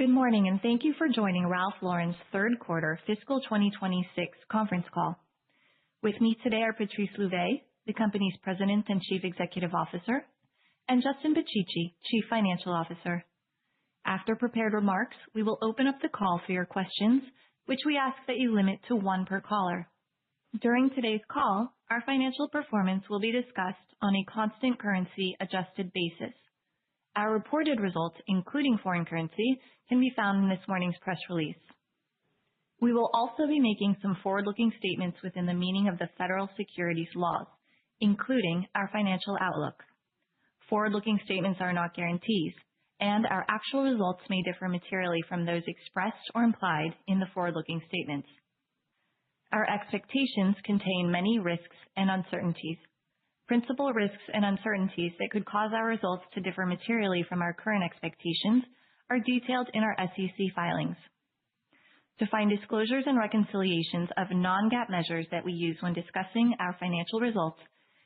Good morning, and thank you for joining Ralph Lauren's third quarter fiscal 2026 conference call. With me today are Patrice Louvet, the company's President and Chief Executive Officer, and Justin Picicci, Chief Financial Officer. After prepared remarks, we will open up the call for your questions, which we ask that you limit to one per caller. During today's call, our financial performance will be discussed on a constant currency adjusted basis. Our reported results, including foreign currency, can be found in this morning's press release. We will also be making some forward-looking statements within the meaning of the federal securities laws, including our financial outlook. Forward-looking statements are not guarantees, and our actual results may differ materially from those expressed or implied in the forward-looking statements. Our expectations contain many risks and uncertainties. Principal risks and uncertainties that could cause our results to differ materially from our current expectations are detailed in our SEC filings. To find disclosures and reconciliations of non-GAAP measures that we use when discussing our financial results,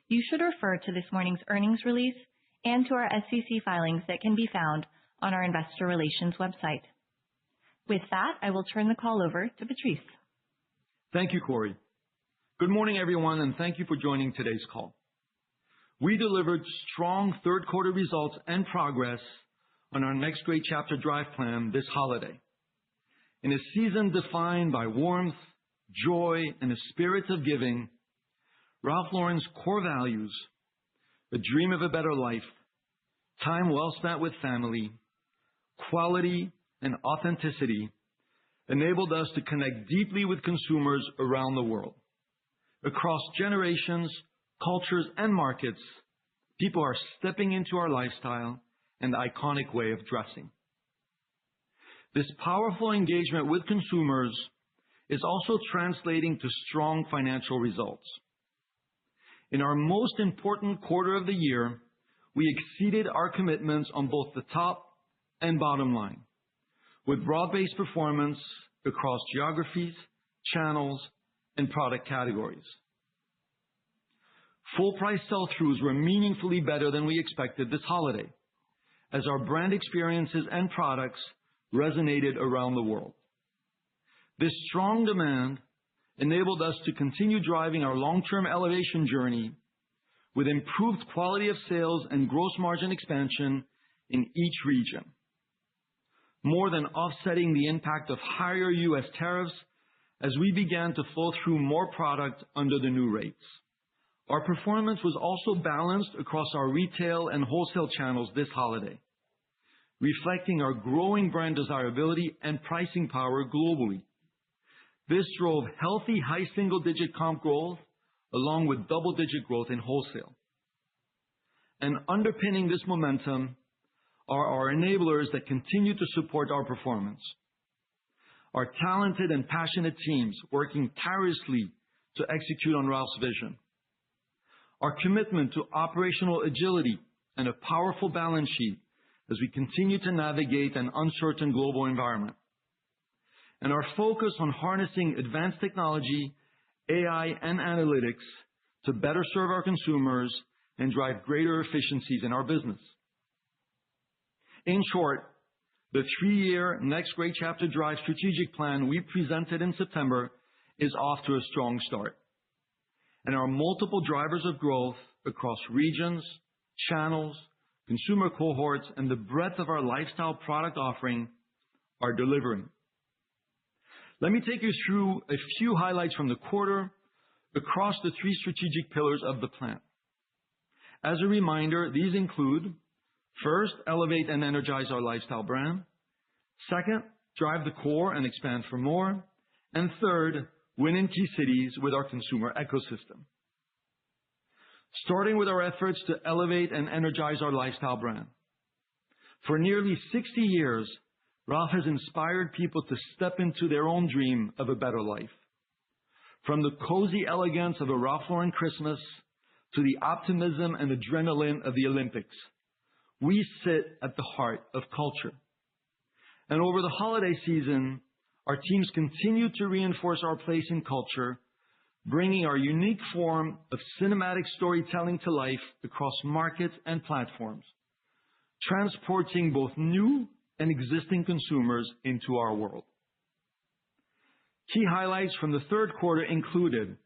you should refer to this morning's earnings release and to our SEC filings that can be found on our investor relations website. With that, I will turn the call over to Patrice. Thank you, Corey. Good morning, everyone, and thank you for joining today's call. We delivered strong third quarter results and progress on our Next Great Chapter Drive plan this holiday. In a season defined by warmth, joy, and a spirit of giving, Ralph Lauren's core values, a dream of a better life, time well spent with family, quality, and authenticity, enabled us to connect deeply with consumers around the world. Across generations, cultures, and markets, people are stepping into our lifestyle and iconic way of dressing. This powerful engagement with consumers is also translating to strong financial results. In our most important quarter of the year, we exceeded our commitments on both the top and bottom line, with broad-based performance across geographies, channels, and product categories. Full price sell-throughs were meaningfully better than we expected this holiday, as our brand experiences and products resonated around the world. This strong demand enabled us to continue driving our long-term elevation journey with improved quality of sales and gross margin expansion in each region, more than offsetting the impact of higher U.S. tariffs as we began to flow through more product under the new rates. Our performance was also balanced across our retail and wholesale channels this holiday, reflecting our growing brand desirability and pricing power globally. This drove healthy high single-digit comp growth along with double-digit growth in wholesale. And underpinning this momentum are our enablers that continue to support our performance. Our talented and passionate teams working tirelessly to execute on Ralph's vision. Our commitment to operational agility and a powerful balance sheet as we continue to navigate an uncertain global environment. And our focus on harnessing advanced technology, AI, and analytics to better serve our consumers and drive greater efficiencies in our business. In short, the 3-year Next Great Chapter Drive strategic plan we presented in September is off to a strong start. And our multiple drivers of growth across regions, channels, consumer cohorts, and the breadth of our lifestyle product offering are delivering. Let me take you through a few highlights from the quarter across the 3 strategic pillars of the plan. As a reminder, these include: first, elevate and energize our lifestyle brand; second, drive the core and expand for more; and third, win in key cities with our consumer ecosystem. Starting with our efforts to elevate and energize our lifestyle brand. For nearly 60 years, Ralph has inspired people to step into their own dream of a better life. From the cozy elegance of a Ralph Lauren Christmas to the optimism and adrenaline of the Olympics, we sit at the heart of culture. And over the holiday season, our teams continue to reinforce our place in culture, bringing our unique form of cinematic storytelling to life across markets and platforms, transporting both new and existing consumers into our world. Key highlights from the third quarter included,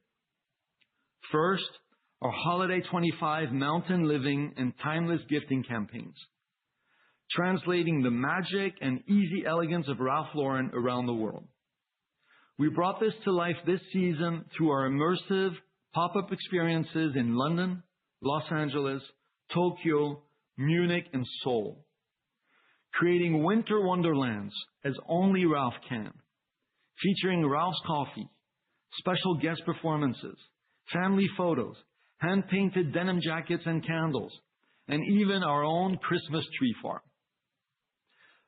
first, our Holiday 25 Mountain Living and Timeless Gifting campaigns, translating the magic and easy elegance of Ralph Lauren around the world. We brought this to life this season through our immersive pop-up experiences in London, Los Angeles, Tokyo, Munich, and Seoul, creating winter wonderlands as only Ralph can, featuring Ralph's coffee, special guest performances, family photos, hand-painted denim jackets and candles, and even our own Christmas tree farm.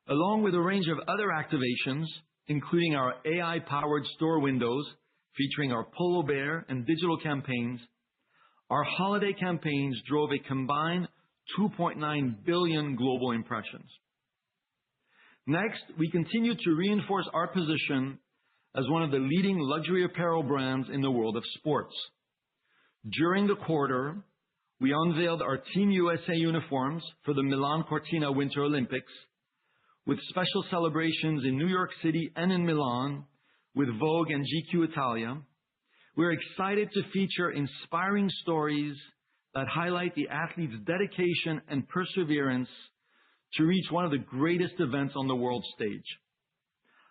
Along with a range of other activations, including our AI-powered store windows featuring our Polo Bear and digital campaigns, our holiday campaigns drove a combined 2.9 billion global impressions. Next, we continue to reinforce our position as one of the leading luxury apparel brands in the world of sports. During the quarter, we unveiled our Team USA uniforms for the Milan Cortina Winter Olympics, with special celebrations in New York City and in Milan with Vogue and GQ Italia. We're excited to feature inspiring stories that highlight the athletes' dedication and perseverance to reach one of the greatest events on the world stage.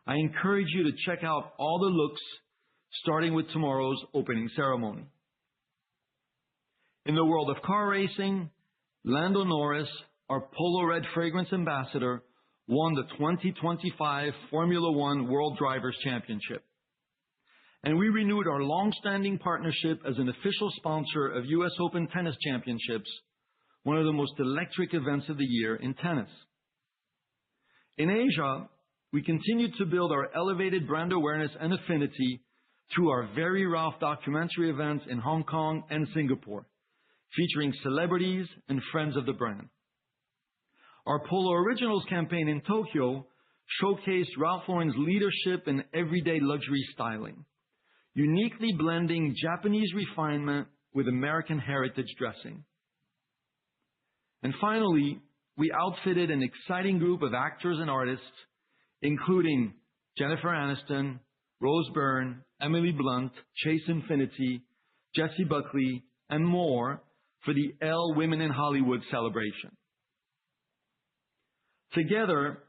I encourage you to check out all the looks, starting with tomorrow's opening ceremony. In the world of car racing, Lando Norris, our Polo Red fragrance ambassador, won the 2025 Formula One World Drivers' Championship. And we renewed our long-standing partnership as an official sponsor of US Open Tennis Championships, one of the most electric events of the year in tennis. In Asia, we continue to build our elevated brand awareness and affinity through our Very Ralph documentary events in Hong Kong and Singapore, featuring celebrities and friends of the brand. Our Polo Originals campaign in Tokyo showcased Ralph Lauren's leadership in everyday luxury styling, uniquely blending Japanese refinement with American heritage dressing. And finally, we outfitted an exciting group of actors and artists, including Jennifer Aniston, Rose Byrne, Emily Blunt, Chase Infinity, Jessie Buckley, and more for the Elle Women in Hollywood celebration. Together,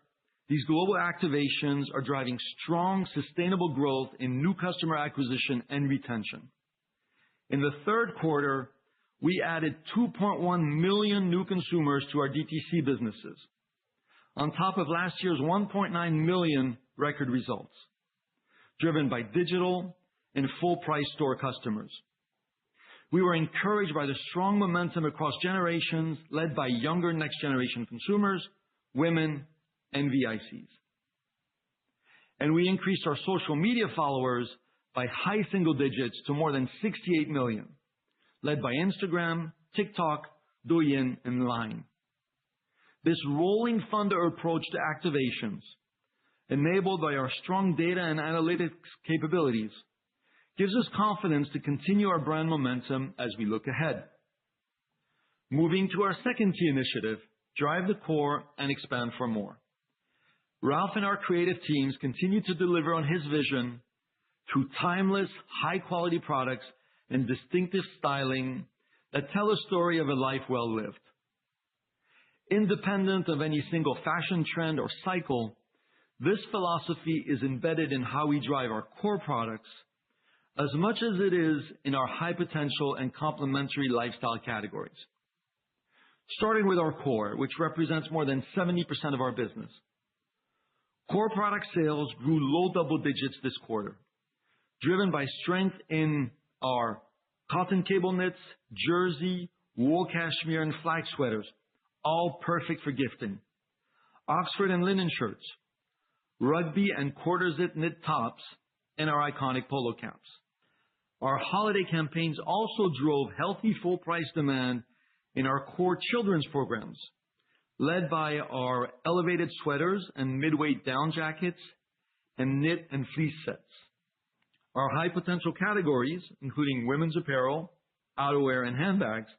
these global activations are driving strong, sustainable growth in new customer acquisition and retention. In the third quarter, we added 2.1 million new consumers to our DTC businesses, on top of last year's 1.9 million record results, driven by digital and full-price store customers. We were encouraged by the strong momentum across generations, led by younger next-generation consumers, women, and VICs. And we increased our social media followers by high single digits to more than 68 million, led by Instagram, TikTok, Douyin, and Line. This rolling thunder approach to activations, enabled by our strong data and analytics capabilities, gives us confidence to continue our brand momentum as we look ahead. Moving to our second key initiative, drive the core and expand for more. Ralph and our creative teams continue to deliver on his vision through timeless, high-quality products and distinctive styling that tell a story of a life well lived. Independent of any single fashion trend or cycle, this philosophy is embedded in how we drive our core products as much as it is in our high potential and complementary lifestyle categories. Starting with our core, which represents more than 70% of our business. Core product sales grew low double digits this quarter, driven by strength in our cotton cable knits, jersey, wool cashmere, and flag sweaters, all perfect for gifting, Oxford and linen shirts, rugby and quarter zip knit tops, and our iconic polo caps. Our holiday campaigns also drove healthy full price demand in our core children's programs, led by our elevated sweaters and mid-weight down jackets and knit and fleece sets. Our high potential categories, including women's apparel, outerwear, and handbags,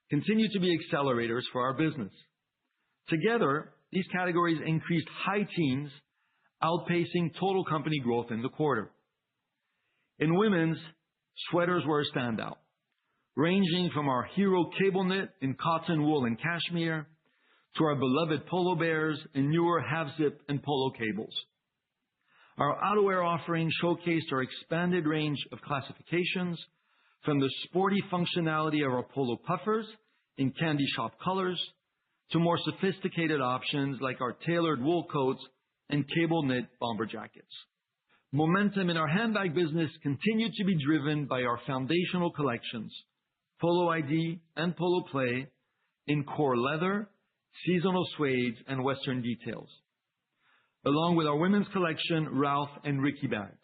continue to be accelerators for our business. Together, these categories increased high teens, outpacing total company growth in the quarter. In women's, sweaters were a standout, ranging from our hero cable knit in cotton, wool, and cashmere to our beloved polo bears in newer half-zip and polo cables. Our outerwear offering showcased our expanded range of classifications, from the sporty functionality of our polo puffers in candy shop colors to more sophisticated options like our tailored wool coats and cable knit bomber jackets. Momentum in our handbag business continued to be driven by our foundational collections, Polo ID and Polo Play, in core leather, seasonal suedes, and Western details, along with our women's collection, Ralph and Ricky bags.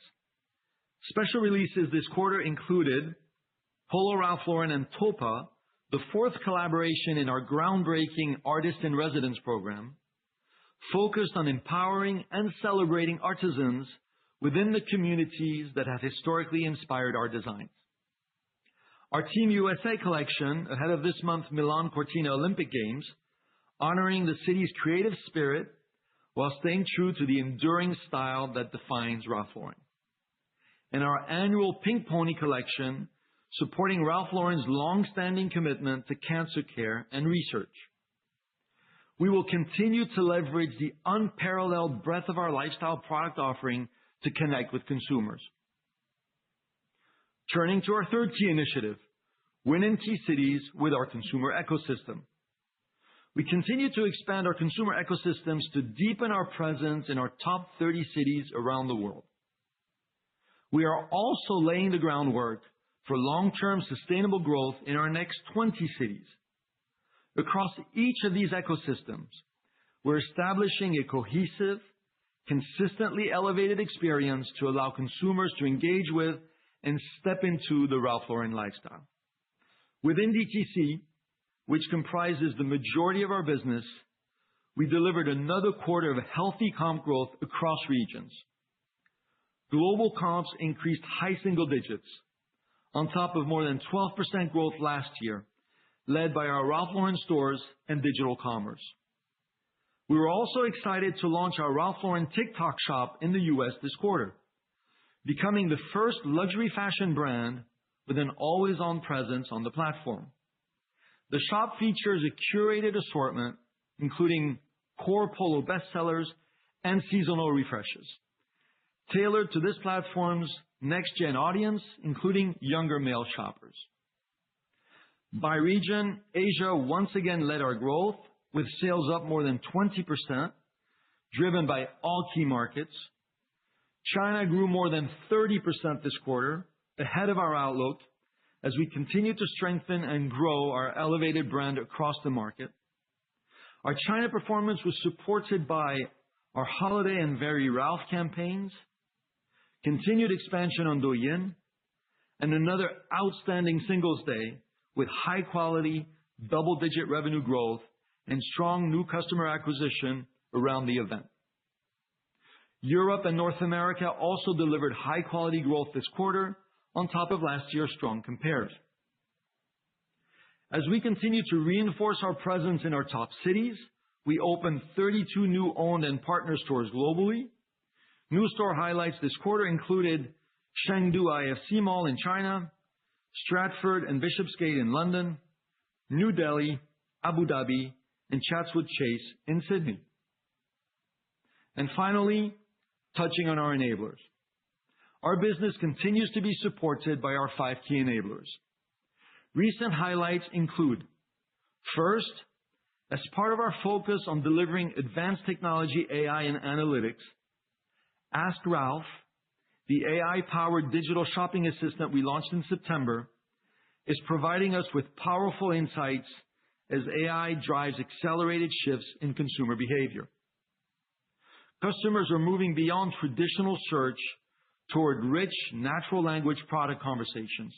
Special releases this quarter included Polo Ralph Lauren and Topa, the fourth collaboration in our groundbreaking Artist in Residence program, focused on empowering and celebrating artisans within the communities that have historically inspired our designs. Our Team USA collection, ahead of this month's Milan Cortina Olympic Games, honoring the city's creative spirit while staying true to the enduring style that defines Ralph Lauren. And our annual Pink Pony collection, supporting Ralph Lauren's long-standing commitment to cancer care and research. We will continue to leverage the unparalleled breadth of our lifestyle product offering to connect with consumers. Turning to our third key initiative, win in key cities with our consumer ecosystem. We continue to expand our consumer ecosystems to deepen our presence in our top 30 cities around the world. We are also laying the groundwork for long-term sustainable growth in our next 20 cities. Across each of these ecosystems, we're establishing a cohesive, consistently elevated experience to allow consumers to engage with and step into the Ralph Lauren lifestyle. Within DTC, which comprises the majority of our business, we delivered another quarter of healthy comp growth across regions. Global comps increased high single digits, on top of more than 12% growth last year, led by our Ralph Lauren stores and digital commerce. We were also excited to launch our Ralph Lauren TikTok shop in the US this quarter, becoming the first luxury fashion brand with an always-on presence on the platform. The shop features a curated assortment, including core Polo bestsellers and seasonal refreshes, tailored to this platform's next-gen audience, including younger male shoppers. By region, Asia once again led our growth, with sales up more than 20%, driven by all key markets. China grew more than 30% this quarter, ahead of our outlook, as we continue to strengthen and grow our elevated brand across the market. Our China performance was supported by our Holiday and Very Ralph campaigns, continued expansion on Douyin, and another outstanding Singles Day with high-quality, double-digit revenue growth and strong new customer acquisition around the event. Europe and North America also delivered high-quality growth this quarter, on top of last year's strong compares. As we continue to reinforce our presence in our top cities, we opened 32 new owned and partner stores globally. New store highlights this quarter included Chengdu IFC Mall in China, Stratford and Bishopsgate in London, New Delhi, Abu Dhabi, and Chatswood Chase in Sydney. And finally, touching on our enablers. Our business continues to be supported by our 5 key enablers. Recent highlights include, first, as part of our focus on delivering advanced technology, AI, and analytics, Ask Ralph, the AI-powered digital shopping assistant we launched in September, is providing us with powerful insights as AI drives accelerated shifts in consumer behavior. Customers are moving beyond traditional search toward rich, natural language product conversations,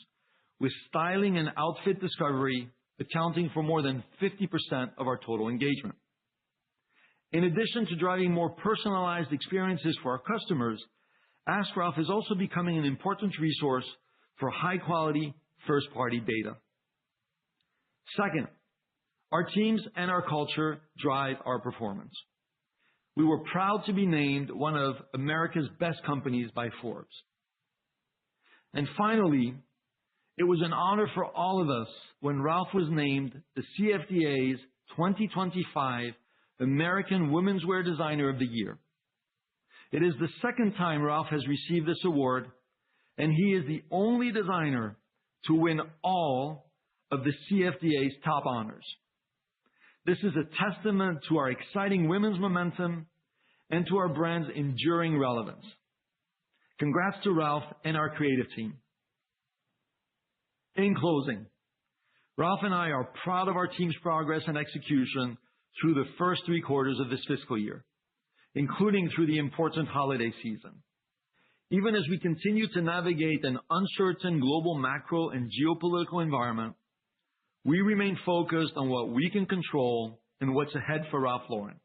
with styling and outfit discovery accounting for more than 50% of our total engagement. In addition to driving more personalized experiences for our customers, Ask Ralph is also becoming an important resource for high-quality, first-party data. Second, our teams and our culture drive our performance. we were proud to be named one of America's best companies by Forbes. And finally, it was an honor for all of us when Ralph was named the CFDA's 2025 American Women's Wear Designer of the Year. It is the second time Ralph has received this award, and he is the only designer to win all of the CFDA's top honors. This is a testament to our exciting women's momentum and to our brand's enduring relevance. Congrats to Ralph and our creative team. In closing, Ralph and I are proud of our team's progress and execution through the first 3 quarters of this fiscal year, including through the important holiday season. Even as we continue to navigate an uncertain global macro and geopolitical environment, we remain focused on what we can control and what's ahead for Ralph Lauren.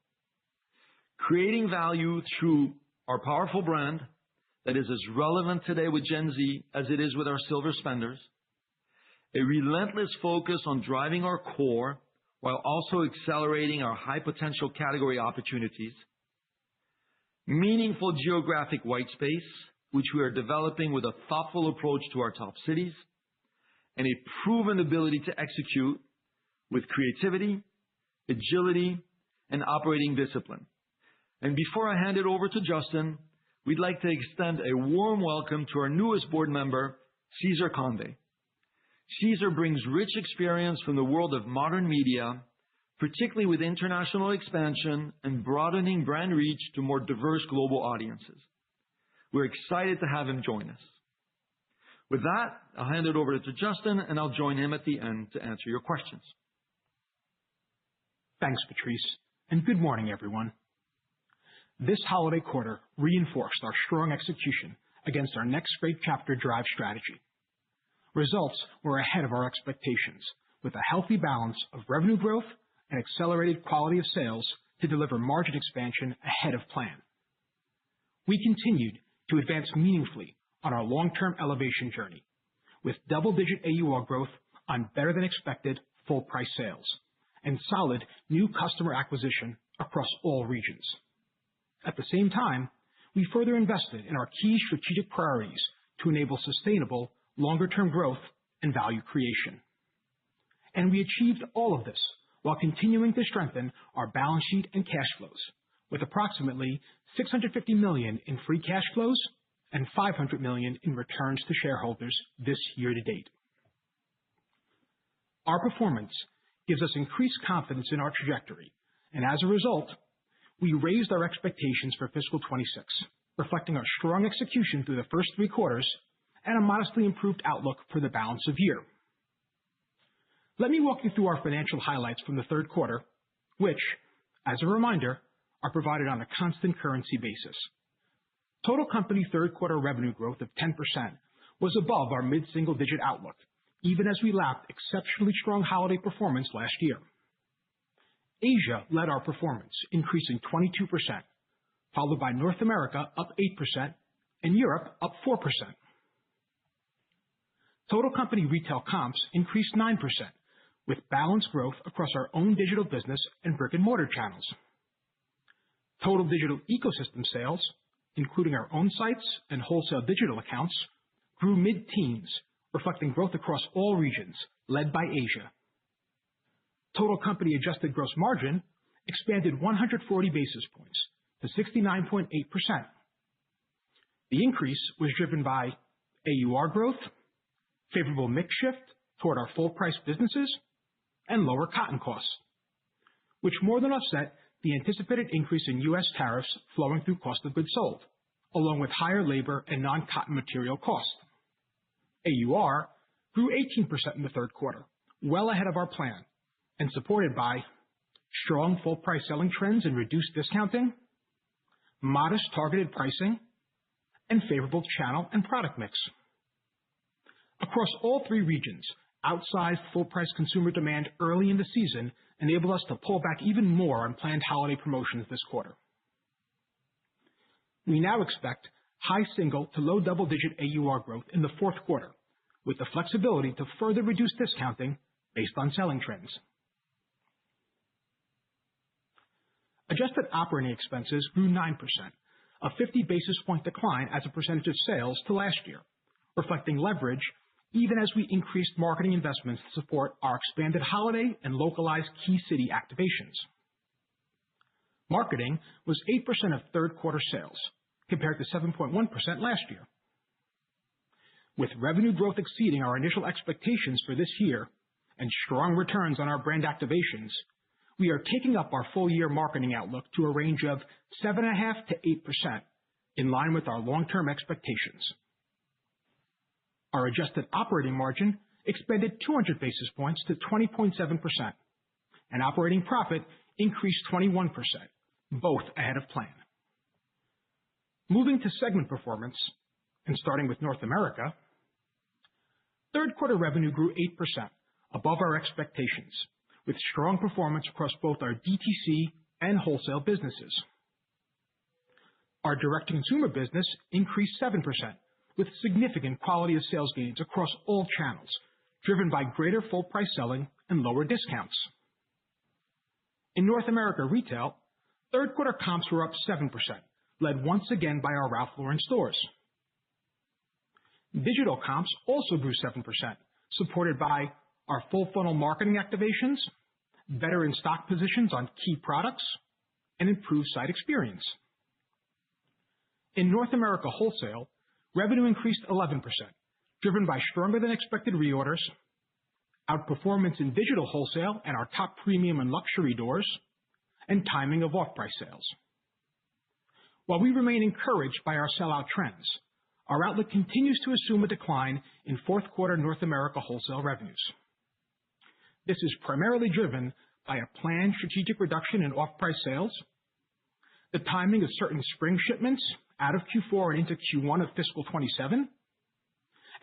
Creating value through our powerful brand that is as relevant today with Gen Z as it is with our silver spenders, a relentless focus on driving our core while also accelerating our high potential category opportunities, meaningful geographic white space, which we are developing with a thoughtful approach to our top cities, and a proven ability to execute with creativity, agility, and operating discipline. And before I hand it over to Justin, we'd like to extend a warm welcome to our newest board member, Cesar Conde. Cesar brings rich experience from the world of modern media, particularly with international expansion and broadening brand reach to more diverse global audiences. We're excited to have him join us. With that, I'll hand it over to Justin, and I'll join him at the end to answer your questions. Thanks, Patrice, and good morning, everyone. This holiday quarter reinforced our strong execution against our Next Great Chapter Drive strategy. Results were ahead of our expectations, with a healthy balance of revenue growth and accelerated quality of sales to deliver margin expansion ahead of plan. We continued to advance meaningfully on our long-term elevation journey, with double-digit AUR growth on better-than-expected full-price sales and solid new customer acquisition across all regions. At the same time, we further invested in our key strategic priorities to enable sustainable, longer-term growth and value creation. And we achieved all of this while continuing to strengthen our balance sheet and cash flows, with approximately $650 million in free cash flows and $500 million in returns to shareholders this year to date. Our performance gives us increased confidence in our trajectory, and as a result, we raised our expectations for fiscal 26, reflecting our strong execution through the first 3 quarters and a modestly improved outlook for the balance of year. Let me walk you through our financial highlights from the third quarter, which, as a reminder, are provided on a constant currency basis. Total company third quarter revenue growth of 10% was above our mid-single-digit outlook, even as we lapped exceptionally strong holiday performance last year. Asia led our performance, increasing 22%, followed by North America up 8% and Europe up 4%. Total company retail comps increased 9%, with balanced growth across our own digital business and brick-and-mortar channels. Total digital ecosystem sales, including our own sites and wholesale digital accounts, grew mid-teens, reflecting growth across all regions, led by Asia. Total company adjusted gross margin expanded 140 basis points to 69.8%. The increase was driven by AUR growth, favorable mix shift toward our full-price businesses, and lower cotton costs, which more than offset the anticipated increase in U.S. tariffs flowing through cost of goods sold, along with higher labor and non-cotton material costs. AUR grew 18% in the third quarter, well ahead of our plan, and supported by strong full-price selling trends and reduced discounting, modest targeted pricing, and favorable channel and product mix. Across all 3 regions, outsized full-price consumer demand early in the season enabled us to pull back even more on planned holiday promotions this quarter. We now expect high single to low double-digit AUR growth in the fourth quarter, with the flexibility to further reduce discounting based on selling trends. adjusted operating expenses grew 9%, a 50 basis point decline as a percentage of sales to last year, reflecting leverage even as we increased marketing investments to support our expanded holiday and localized key city activations. Marketing was 8% of third quarter sales, compared to 7.1% last year. With revenue growth exceeding our initial expectations for this year and strong returns on our brand activations, we are taking up our full-year marketing outlook to a range of 7.5% to 8%, in line with our long-term expectations. Our adjusted operating margin expanded 200 basis points to 20.7%, and operating profit increased 21%, both ahead of plan. Moving to segment performance, and starting with North America, third quarter revenue grew 8%, above our expectations, with strong performance across both our DTC and wholesale businesses. Our direct-to-consumer business increased 7%, with significant quality of sales gains across all channels, driven by greater full-price selling and lower discounts. In North America retail, third quarter comps were up 7%, led once again by our Ralph Lauren stores. Digital comps also grew 7%, supported by our full-funnel marketing activations, better in-stock positions on key products, and improved site experience. In North America wholesale, revenue increased 11%, driven by stronger-than-expected reorders, outperformance in digital wholesale and our top premium and luxury doors, and timing of off-price sales. While we remain encouraged by our sellout trends, our outlook continues to assume a decline in fourth quarter North America wholesale revenues. This is primarily driven by a planned strategic reduction in off-price sales, the timing of certain spring shipments out of Q4 and into Q1 of fiscal 27,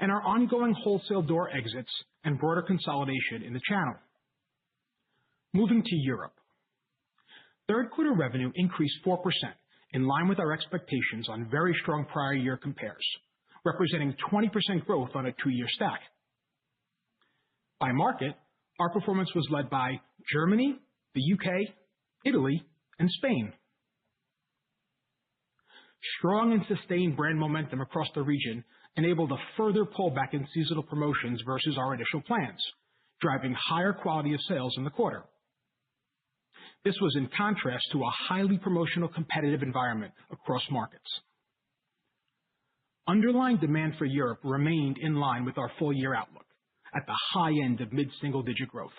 and our ongoing wholesale door exits and broader consolidation in the channel. Moving to Europe. Third quarter revenue increased 4%, in line with our expectations on very strong prior year compares, representing 20% growth on a two-year stack. By market, our performance was led by Germany, the UK, Italy, and Spain. Strong and sustained brand momentum across the region enabled a further pullback in seasonal promotions versus our initial plans, driving higher quality of sales in the quarter. This was in contrast to a highly promotional competitive environment across markets. Underlying demand for Europe remained in line with our full-year outlook, at the high end of mid-single-digit growth.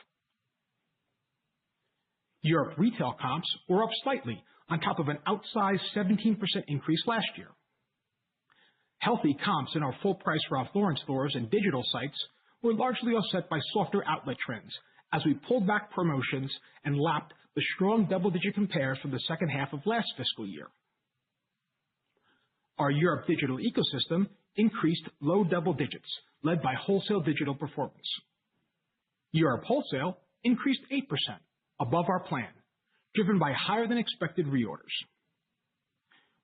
Europe retail comps were up slightly on top of an outsized 17% increase last year. Healthy comps in our full-price Ralph Lauren stores and digital sites were largely offset by softer outlet trends as we pulled back promotions and lapped the strong double-digit compares from the second half of last fiscal year. Our Europe digital ecosystem increased low double digits, led by wholesale digital performance. Europe wholesale increased 8%, above our plan, driven by higher-than-expected reorders.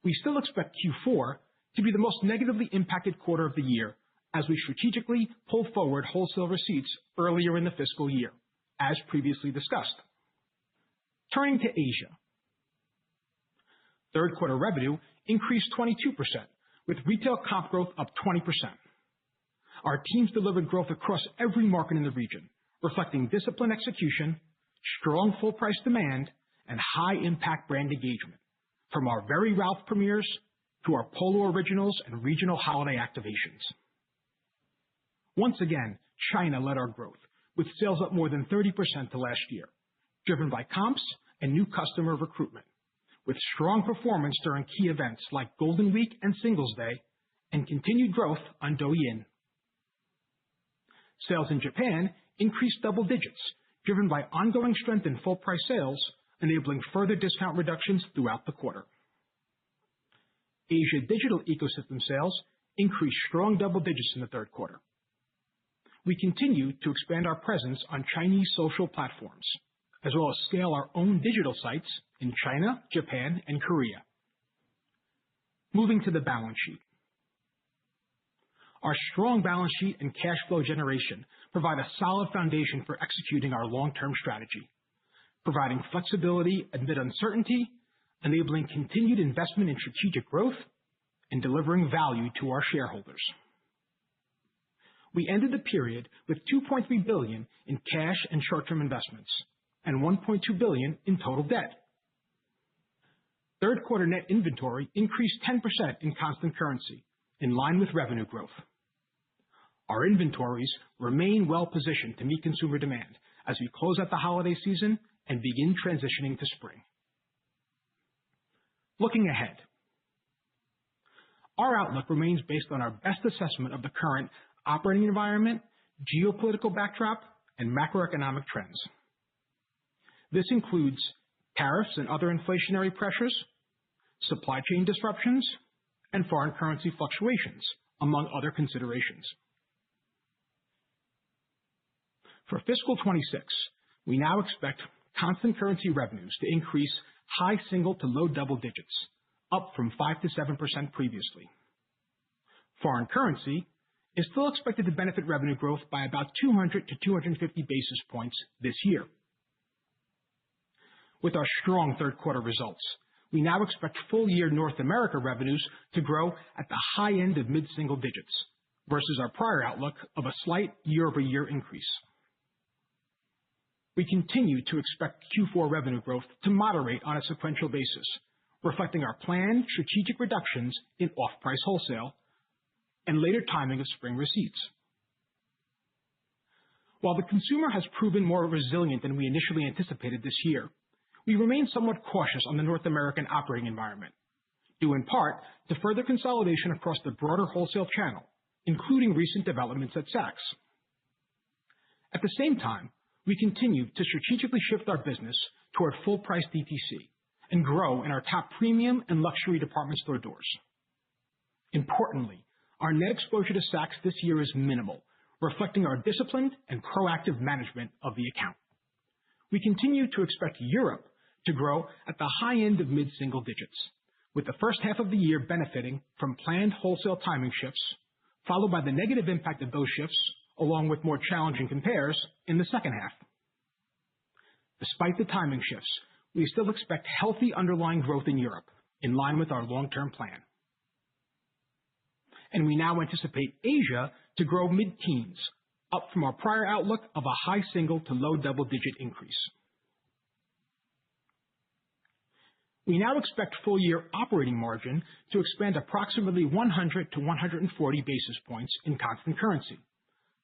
We still expect Q4 to be the most negatively impacted quarter of the year as we strategically pull forward wholesale receipts earlier in the fiscal year, as previously discussed. Turning to Asia. Third quarter revenue increased 22%, with retail comp growth up 20%. Our teams delivered growth across every market in the region, reflecting disciplined execution, strong full-price demand, and high-impact brand engagement, from our Very Ralph premieres to our Polo Originals and regional holiday activations. Once again, China led our growth, with sales up more than 30% to last year, driven by comps and new customer recruitment, with strong performance during key events like Golden Week and Singles Day, and continued growth on Douyin. Sales in Japan increased double digits, driven by ongoing strength in full-price sales, enabling further discount reductions throughout the quarter. Asia digital ecosystem sales increased strong double digits in the third quarter. We continue to expand our presence on Chinese social platforms, as well as scale our own digital sites in China, Japan, and Korea. Moving to the balance sheet. Our strong balance sheet and cash flow generation provide a solid foundation for executing our long-term strategy. providing flexibility amid uncertainty, enabling continued investment in strategic growth, and delivering value to our shareholders. We ended the period with $2.3 billion in cash and short-term investments and $1.2 billion in total debt. Third quarter net inventory increased 10% in constant currency, in line with revenue growth. Our inventories remain well positioned to meet consumer demand as we close out the holiday season and begin transitioning to spring. Looking ahead, our outlook remains based on our best assessment of the current operating environment, geopolitical backdrop, and macroeconomic trends. This includes tariffs and other inflationary pressures, supply chain disruptions, and foreign currency fluctuations, among other considerations. For fiscal 26, we now expect constant currency revenues to increase high single to low double digits, up from 5 to 7% previously. Foreign currency is still expected to benefit revenue growth by about 200 to 250 basis points this year. With our strong third quarter results, we now expect full-year North America revenues to grow at the high end of mid-single digits versus our prior outlook of a slight year-over-year increase. We continue to expect Q4 revenue growth to moderate on a sequential basis, reflecting our planned strategic reductions in off-price wholesale and later timing of spring receipts. While the consumer has proven more resilient than we initially anticipated this year, we remain somewhat cautious on the North American operating environment, due in part to further consolidation across the broader wholesale channel, including recent developments at Saks. At the same time, we continue to strategically shift our business toward full-price DTC and grow in our top premium and luxury department store doors. Importantly, our net exposure to Saks this year is minimal, reflecting our disciplined and proactive management of the account. We continue to expect Europe to grow at the high end of mid-single digits, with the first half of the year benefiting from planned wholesale timing shifts, followed by the negative impact of those shifts, along with more challenging compares in the second half. Despite the timing shifts, we still expect healthy underlying growth in Europe, in line with our long-term plan. And we now anticipate Asia to grow mid-teens, up from our prior outlook of a high single to low double-digit increase. We now expect full-year operating margin to expand approximately 100 to 140 basis points in constant currency,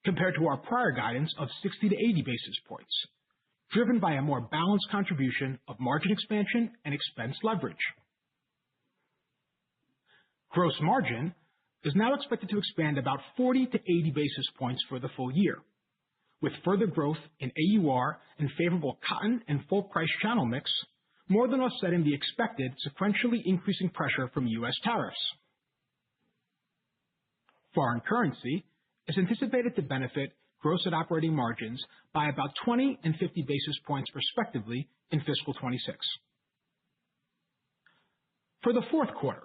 compared to our prior guidance of 60 to 80 basis points, driven by a more balanced contribution of margin expansion and expense leverage. Gross margin is now expected to expand about 40 to 80 basis points for the full year, with further growth in AUR and favorable cotton and full-price channel mix more than offsetting the expected sequentially increasing pressure from U.S. tariffs. Foreign currency is anticipated to benefit gross and operating margins by about 20 and 50 basis points respectively in fiscal 26. For the fourth quarter,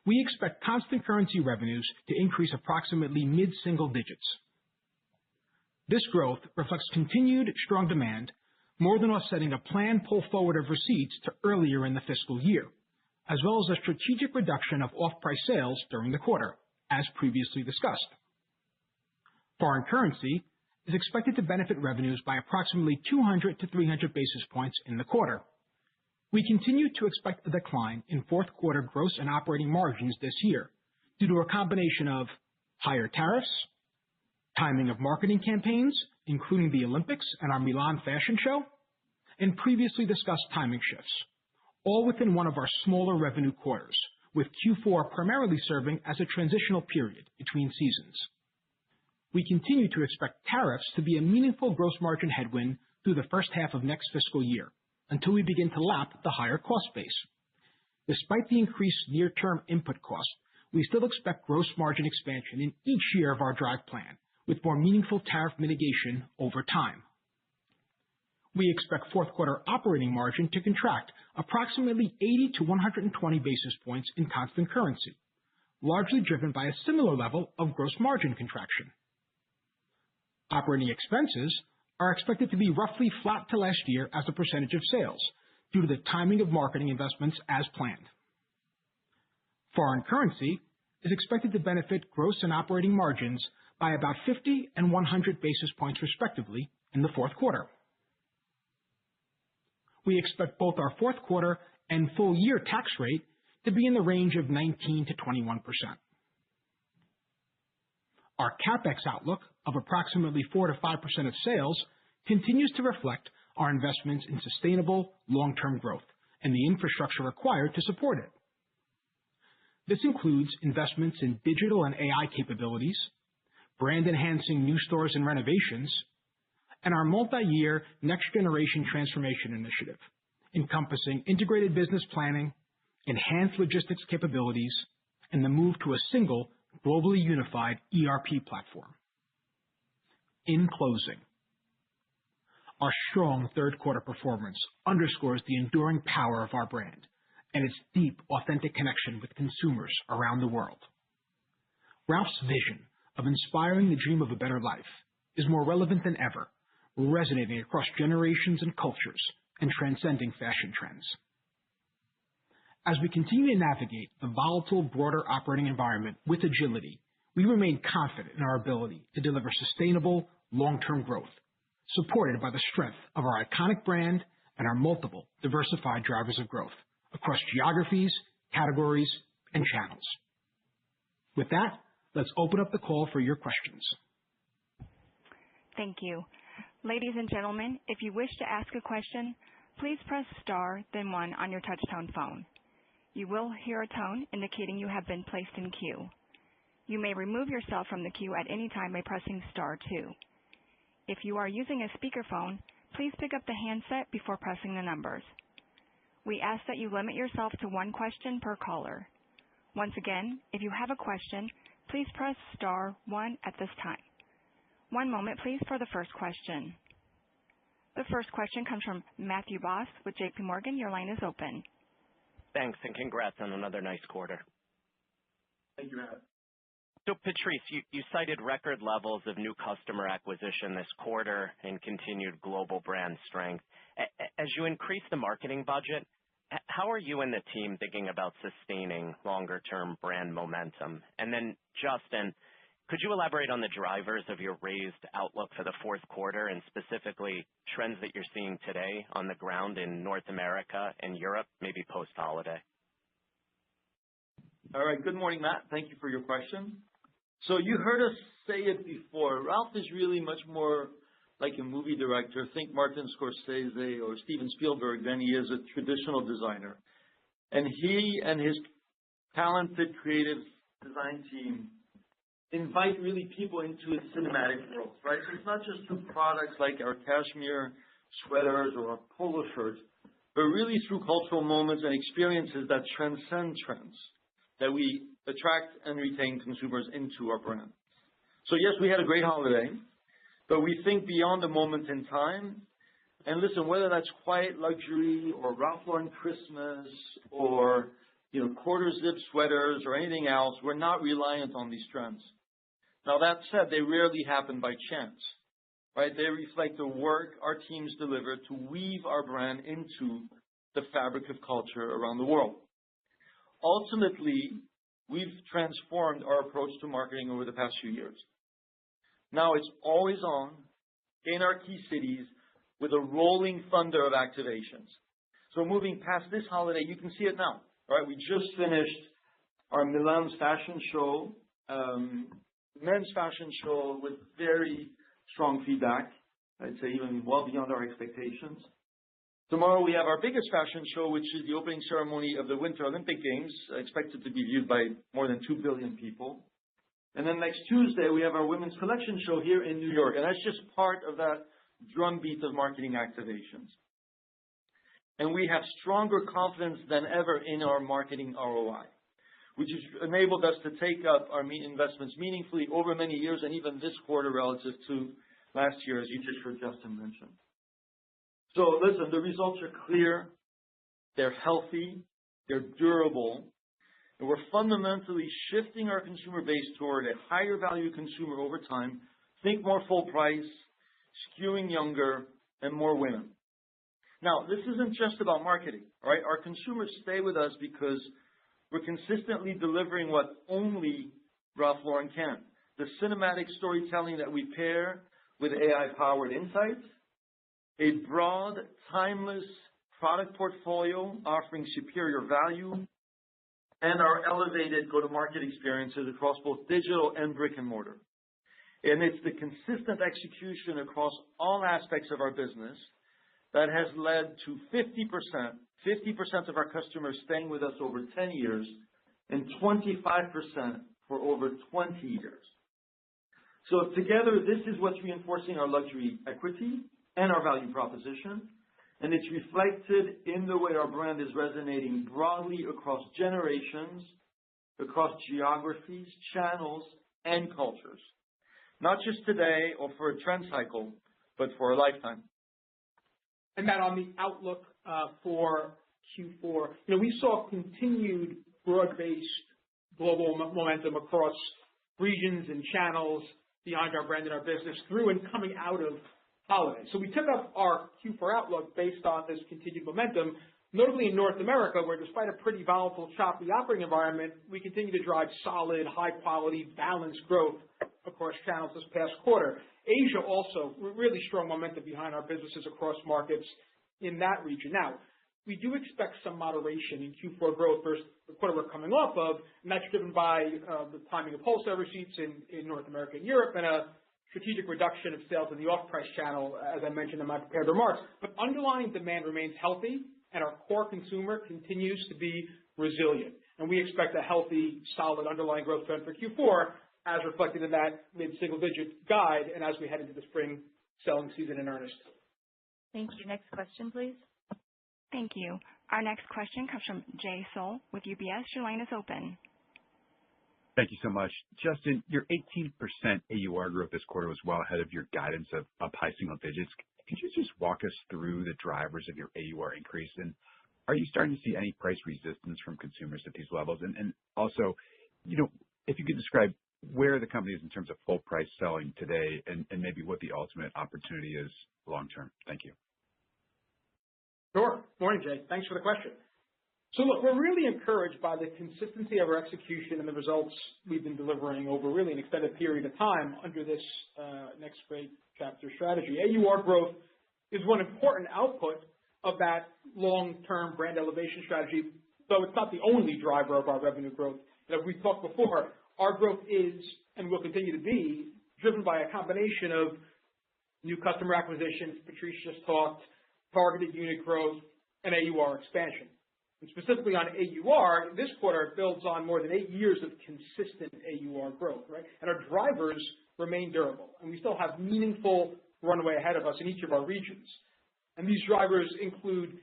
we expect constant currency revenues to increase approximately mid-single digits. This growth reflects continued strong demand, more than offsetting a planned pull forward of receipts to earlier in the fiscal year, as well as a strategic reduction of off-price sales during the quarter, as previously discussed. Foreign currency is expected to benefit revenues by approximately 200 to 300 basis points in the quarter. We continue to expect a decline in fourth quarter gross and operating margins this year due to a combination of higher tariffs, timing of marketing campaigns, including the Olympics and our Milan fashion show, and previously discussed timing shifts, all within one of our smaller revenue quarters, with Q4 primarily serving as a transitional period between seasons. We continue to expect tariffs to be a meaningful gross margin headwind through the first half of next fiscal year, until we begin to lap the higher cost base. Despite the increased near-term input costs, we still expect gross margin expansion in each year of our drive plan, with more meaningful tariff mitigation over time. We expect fourth quarter operating margin to contract approximately 80 to 120 basis points in constant currency, largely driven by a similar level of gross margin contraction. Operating expenses are expected to be roughly flat to last year as a percentage of sales due to the timing of marketing investments as planned. Foreign currency is expected to benefit gross and operating margins by about 50 and 100 basis points respectively in the fourth quarter. We expect both our fourth quarter and full year tax rate to be in the range of 19 to 21%. Our CapEx outlook of approximately 4 to 5% of sales continues to reflect our investments in sustainable long-term growth and the infrastructure required to support it. This includes investments in digital and AI capabilities, brand-enhancing new stores and renovations, and our multi-year next-generation transformation initiative, encompassing integrated business planning, enhanced logistics capabilities, and the move to a single, globally unified ERP platform. In closing, our strong third quarter performance underscores the enduring power of our brand and its deep, authentic connection with consumers around the world. Ralph's vision of inspiring the dream of a better life is more relevant than ever, resonating across generations and cultures and transcending fashion trends. As we continue to navigate the volatile, broader operating environment with agility, we remain confident in our ability to deliver sustainable, long-term growth, supported by the strength of our iconic brand and our multiple diversified drivers of growth across geographies, categories, and channels. With that, let's open up the call for your questions. Thank you. Ladies and gentlemen, if you wish to ask a question, please press star, then 1 on your touch-tone phone. You will hear a tone indicating you have been placed in queue. You may remove yourself from the queue at any time by pressing star 2. If you are using a speakerphone, please pick up the handset before pressing the numbers. We ask that you limit yourself to 1 question per caller. Once again, if you have a question, please press star 1 at this time. 1 moment, please, for the first question. The first question comes from Matthew Boss with JP Morgan. Your line is open. Thanks, and congrats on another nice quarter. Thank you, Matt. So, Patrice, you cited record levels of new customer acquisition this quarter and continued global brand strength. As you increase the marketing budget, how are you and the team thinking about sustaining longer-term brand momentum? And then, Justin, could you elaborate on the drivers of your raised outlook for the fourth quarter and specifically trends that you're seeing today on the ground in North America and Europe, maybe post-holiday? All right. Good morning, Matt. Thank you for your question. So you heard us say it before. Ralph is really much more like a movie director. Think Martin Scorsese or Steven Spielberg than he is a traditional designer. And he and his talented creative design team invite really people into a cinematic world, right? So it's not just through products like our cashmere sweaters or our polo shirts, but really through cultural moments and experiences that transcend trends, that we attract and retain consumers into our brand. So yes, we had a great holiday, but we think beyond the moment in time. And listen, whether that's quiet luxury or Ralph Lauren Christmas or quarter zip sweaters or anything else, we're not reliant on these trends. Now, that said, they rarely happen by chance, right? They reflect the work our teams deliver to weave our brand into the fabric of culture around the world. Ultimately, we've transformed our approach to marketing over the past few years. Now it's always on in our key cities with a rolling thunder of activations. So moving past this holiday, you can see it now, right? We just finished our Milan's fashion show, men's fashion show with very strong feedback. I'd say even well beyond our expectations. Tomorrow we have our biggest fashion show, which is the opening ceremony of the Winter Olympic Games, expected to be viewed by more than 2 billion people. And then next Tuesday, we have our women's collection show here in New York. And that's just part of that drumbeat of marketing activations. And we have stronger confidence than ever in our marketing ROI, which has enabled us to take up our investments meaningfully over many years and even this quarter relative to last year, as you just heard Justin mention. So listen, the results are clear. They're healthy. They're durable. And we're fundamentally shifting our consumer base toward a higher value consumer over time. Think more full price. skewing younger and more women. Now, this isn't just about marketing, all right? Our consumers stay with us because we're consistently delivering what only Ralph Lauren can. The cinematic storytelling that we pair with AI-powered insights, a broad, timeless product portfolio offering superior value, and our elevated go-to-market experiences across both digital and brick and mortar. And it's the consistent execution across all aspects of our business that has led to 50% of our customers staying with us over 10 years and 25% for over 20 years. So together, this is what's reinforcing our luxury equity and our value proposition, and it's reflected in the way our brand is resonating broadly across generations, across geographies, channels, and cultures. Not just today or for a trend cycle, but for a lifetime. And Matt, on the outlook for Q4, we saw continued broad-based global momentum across regions and channels behind our brand and our business through and coming out of holiday. So we took up our Q4 outlook based on this continued momentum, notably in North America, where despite a pretty volatile, choppy operating environment, we continue to drive solid, high-quality, balanced growth across channels this past quarter. Asia also, really strong momentum behind our businesses across markets in that region. Now, we do expect some moderation in Q4 growth versus the quarter we're coming off of, and that's driven by the timing of wholesale receipts in North America and Europe and a strategic reduction of sales in the off-price channel, as I mentioned in my prepared remarks. But underlying demand remains healthy, and our core consumer continues to be resilient. And we expect a healthy, solid underlying growth trend for Q4, as reflected in that mid-single-digit guide, and as we head into the spring selling season in earnest. Thank you. Next question, please. Thank you. Our next question comes from Jay Sole with UBS. Your line is open. Thank you so much. Justin, your 18% AUR growth this quarter was well ahead of your guidance of up high single digits. Could you just walk us through the drivers of your AUR increase? And are you starting to see any price resistance from consumers at these levels? And also, if you could describe where the company is in terms of full price selling today and maybe what the ultimate opportunity is long term. Thank you. Sure. Morning, Jay. Thanks for the question. So look, we're really encouraged by the consistency of our execution and the results we've been delivering over really an extended period of time under this next great chapter strategy. AUR growth is one important output of that long-term brand elevation strategy, though it's not the only driver of our revenue growth. As we talked before, our growth is and will continue to be driven by a combination of new customer acquisitions, Patrice just talked, targeted unit growth, and AUR expansion. And specifically on AUR, this quarter builds on more than 8 years of consistent AUR growth, right? And our drivers remain durable, and we still have meaningful runway ahead of us in each of our regions. And these drivers include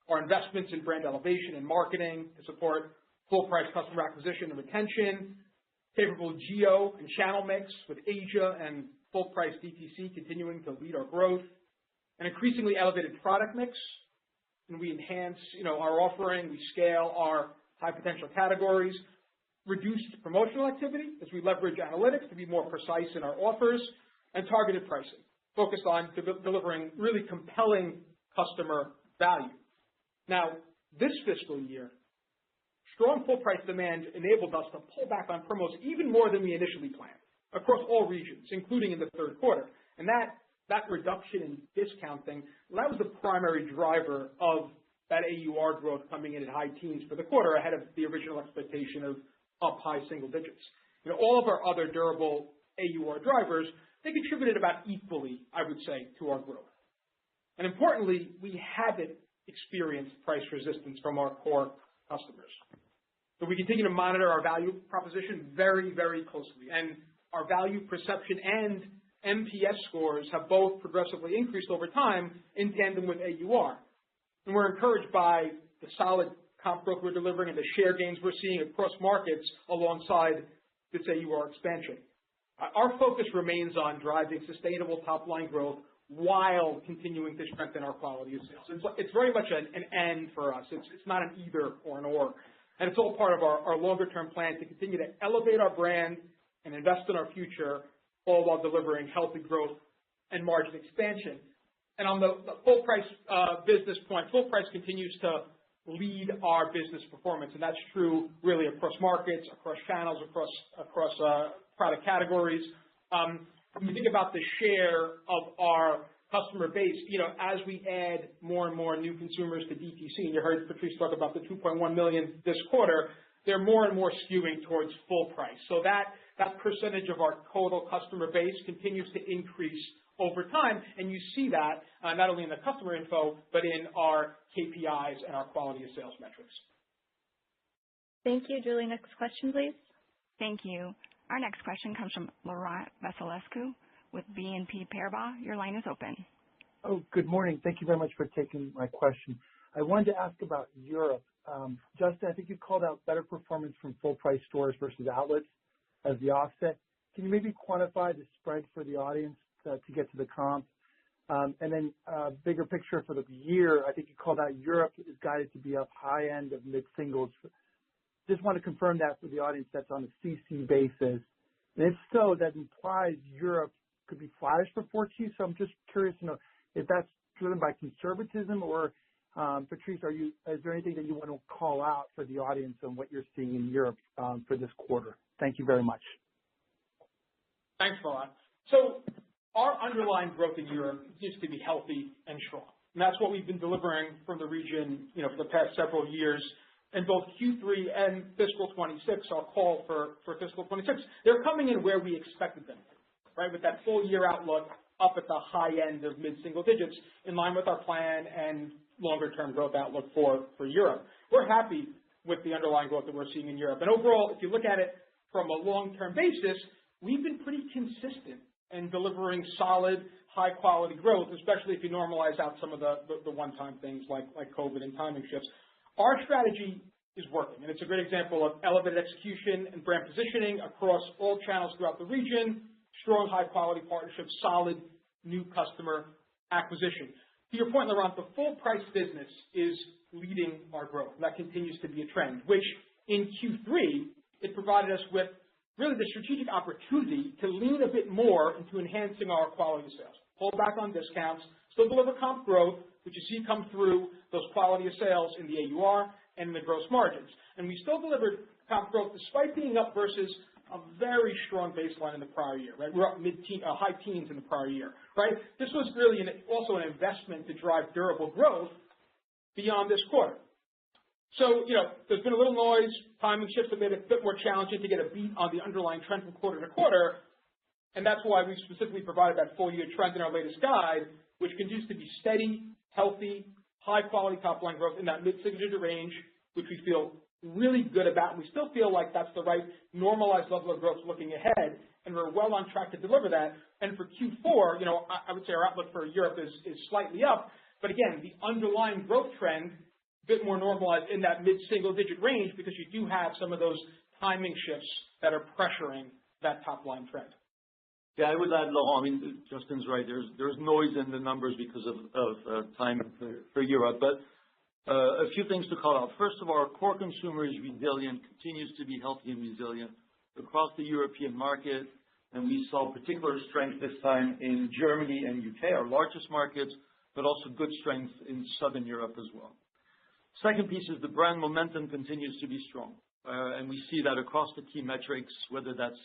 our investments in brand elevation and marketing to support full-price customer acquisition and retention, favorable geo and channel mix with Asia and full-price DTC continuing to lead our growth, an increasingly elevated product mix, and we enhance, our offering, we scale our high-potential categories, reduced promotional activity as we leverage analytics to be more precise in our offers, and targeted pricing, focused on delivering really compelling customer value. Now, this fiscal year, strong full-price demand enabled us to pull back on promos even more than we initially planned across all regions, including in the third quarter. And that reduction in discounting, that was the primary driver of that AUR growth coming in at high teens for the quarter ahead of the original expectation of up high single digits. All of our other durable AUR drivers, they contributed about equally, I would say, to our growth. And importantly, we haven't experienced price resistance from our core customers. So we continue to monitor our value proposition very, very closely. And our value perception and NPS scores have both progressively increased over time in tandem with AUR. And we're encouraged by the solid comp growth we're delivering and the share gains we're seeing across markets alongside this AUR expansion. Our focus remains on driving sustainable top-line growth while continuing to strengthen our quality of sales. It's very much an and for us. It's not an either or an or. And it's all part of our longer-term plan to continue to elevate our brand and invest in our future, all while delivering healthy growth and margin expansion. And on the full price business point, full price continues to lead our business performance, and that's true really across markets, across channels, across product categories. When you think about the share of our customer base, as we add more and more new consumers to DTC, and you heard Patrice talk about the 2.1 million this quarter, they're more and more skewing towards full price. So that percentage of our total customer base continues to increase over time, and you see that not only in the customer info, but in our KPIs and our quality of sales metrics. Thank you, Julie. Next question, please. Thank you. Our next question comes from Laurent Vasilescu with BNP Paribas. Your line is open. Oh, good morning. Thank you very much for taking my question. I wanted to ask about Europe. Justin, I think you called out better performance from full price stores versus outlets as the offset. Can you maybe quantify the spread for the audience to get to the comp? And then bigger picture for the year, I think you called out Europe is guided to be up high end of mid-singles. Just want to confirm that for the audience that's on a CC basis. And if so, that implies Europe could be flattish for 4Q. So I'm just curious to know if that's driven by conservatism or Patrice, is there anything that you want to call out for the audience on what you're seeing in Europe for this quarter? Thank you very much. Thanks, Laurent. So our underlying growth in Europe continues to be healthy and strong. And that's what we've been delivering from the region, for the past several years. In both Q3 and fiscal 26, our call for fiscal 26, they're coming in where we expected them, right? With that full year outlook up at the high end of mid-single digits, in line with our plan and longer-term growth outlook for Europe. We're happy with the underlying growth that we're seeing in Europe. And overall, if you look at it from a long-term basis, we've been pretty consistent in delivering solid, high-quality growth, especially if you normalize out some of the one-time things like COVID and timing shifts. Our strategy is working, and it's a great example of elevated execution and brand positioning across all channels throughout the region, strong, high-quality partnerships, solid new customer acquisition. To your point, Laurent, the full-price business is leading our growth. And that continues to be a trend, which in Q3, it provided us with really the strategic opportunity to lean a bit more into enhancing our quality of sales, pull back on discounts, still deliver comp growth, which you see come through those quality of sales in the AUR and in the gross margins. And we still delivered comp growth despite being up versus a very strong baseline in the prior year, right? We're up high teens in the prior year, right? This was really also an investment to drive durable growth beyond this quarter. So, there's been a little noise. Timing shifts have made it a bit more challenging to get a beat on the underlying trend from quarter to quarter. And that's why we specifically provided that full year trend in our latest guide, which continues to be steady, healthy, high-quality top-line growth in that mid-single digit range, which we feel really good about. And we still feel like that's the right normalized level of growth looking ahead, and we're well on track to deliver that. And for Q4, I would say our outlook for Europe is slightly up. But again, the underlying growth trend, a bit more normalized in that mid-single digit range because you do have some of those timing shifts that are pressuring that top-line trend. Yeah, I would add, Laurent, Justin's right. There's noise in the numbers because of time for Europe. But a few things to call out. First of all, our core consumer is resilient, continues to be healthy and resilient across the European market. And we saw particular strength this time in Germany and UK, our largest markets, but also good strength in Southern Europe as well. Second piece is the brand momentum continues to be strong. And we see that across the key metrics, whether that's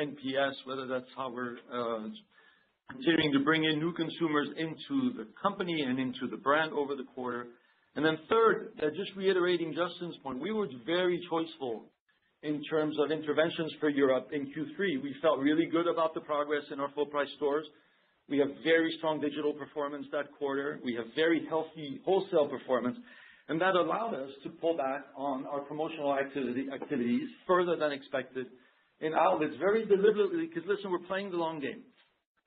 NPS, whether that's how we're continuing to bring in new consumers into the company and into the brand over the quarter. And then third, just reiterating Justin's point, we were very choiceful in terms of interventions for Europe in Q3. We felt really good about the progress in our full price stores. We have very strong digital performance that quarter. We have very healthy wholesale performance. And that allowed us to pull back on our promotional activities further than expected in outlets very deliberately because, listen, we're playing the long game,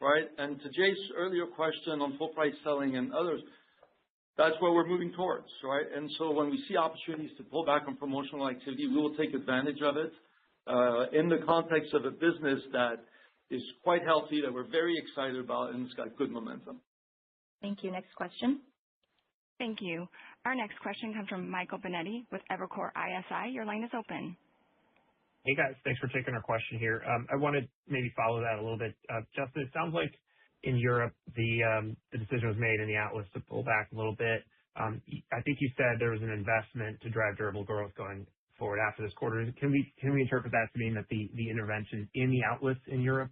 right? And to Jay's earlier question on full price selling and others, that's where we're moving towards, right? And so when we see opportunities to pull back on promotional activity, we will take advantage of it in the context of a business that is quite healthy, that we're very excited about, and it's got good momentum. Thank you. Next question. Thank you. Our next question comes from Michael Binetti with Evercore ISI. Your line is open. Hey, guys. Thanks for taking our question here. I want to maybe follow that a little bit. Justin, it sounds like in Europe, the decision was made in the outlets to pull back a little bit. I think you said there was an investment to drive durable growth going forward after this quarter. Can we interpret that to mean that the intervention in the outlets in Europe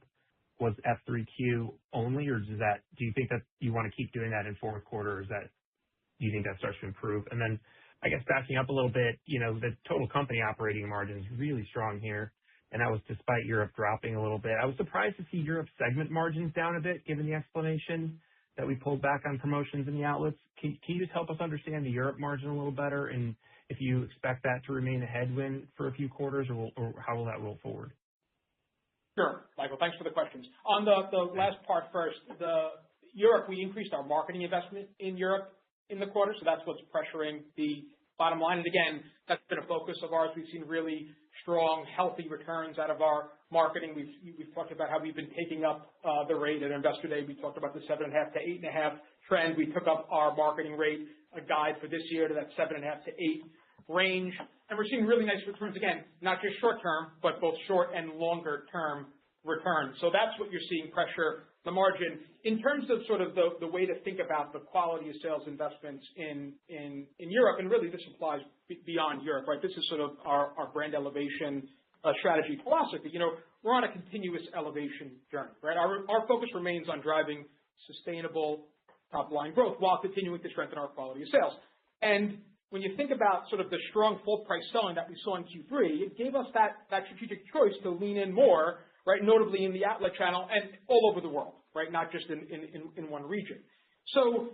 was F3Q only, or do you think that you want to keep doing that in fourth quarter, or do you think that starts to improve? And then, I guess backing up a little bit, the total company operating margin is really strong here, and that was despite Europe dropping a little bit. I was surprised to see Europe segment margins down a bit, given the explanation that we pulled back on promotions in the outlets. Can you just help us understand the Europe margin a little better, and if you expect that to remain a headwind for a few quarters, or how will that roll forward? Sure, Michael. Thanks for the questions. On the last part first, Europe, we increased our marketing investment in Europe in the quarter, so that's what's pressuring the bottom line. And again, that's been a focus of ours. We've seen really strong, healthy returns out of our marketing. We've talked about how we've been taking up the rate at Investor Day. We talked about the 7.5 to 8.5 trend. We took up our marketing rate guide for this year to that 7.5 to 8 range. And we're seeing really nice returns, again, not just short term, but both short and longer term returns. So that's what you're seeing pressure the margin. In terms of sort of the way to think about the quality of sales investments in Europe, and really this applies beyond Europe, right? This is sort of our brand elevation strategy philosophy. We're on a continuous elevation journey, right? Our focus remains on driving sustainable top line growth while continuing to strengthen our quality of sales. And when you think about sort of the strong full price selling that we saw in Q3, it gave us that strategic choice to lean in more, right? Notably in the outlet channel and all over the world, right? Not just in one region. So,